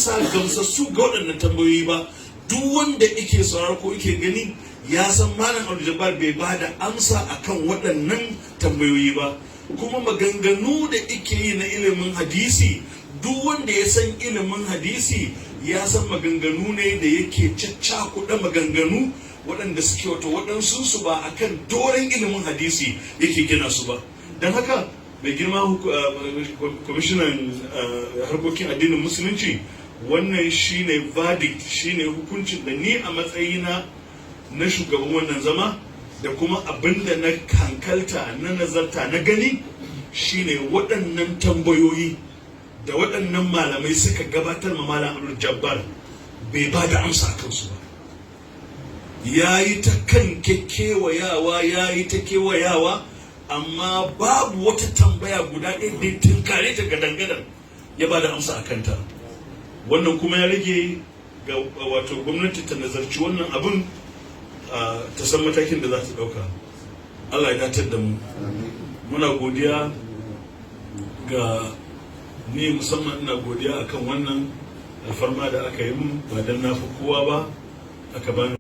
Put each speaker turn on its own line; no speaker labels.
amsa gamsassu ga waɗannan tambayoyi ba. Duk wanda yake sauraro ko yake gani ya san Malam Abdul Jabbar bai ba da amsa akan waɗannan tambayoyi ba. Kuma maganganu da yake yi na ilimin hadisi, duk wanda ya san ilimin hadisi ya san maganganu ne da yake caccakuɗa maganganu waɗanda suke wato waɗansu su ba akan doron ilimin hadisi yake gina su ba. Don haka mai girma kwamishinan harkokin addinin musulunci, wannan shine verdict, shine hukuncin da ni a matsayina na shugaban wannan zama da kuma abinda na hankalta na nazarta na gani shine waɗannan tambayoyi da waɗannan malamai suka gabatar ma Malam Abdul Jabbar bai ba da amsa a kansu ba. Ya yi ta kan kewayawa amma babu wata tambaya guda ɗaya da tunkare ta gadan-gadan ya ba da amsa a kanta. Wannan kuma ya rage ga wato gwamnati ta nazarci wannan abin ta san matakin da za ta ɗauka. Allah ya datar da mu. Muna godiya ga ni musamman, ina godiya akan wannan alfarma da aka yi mun, ba dan na fi kowa ba aka bani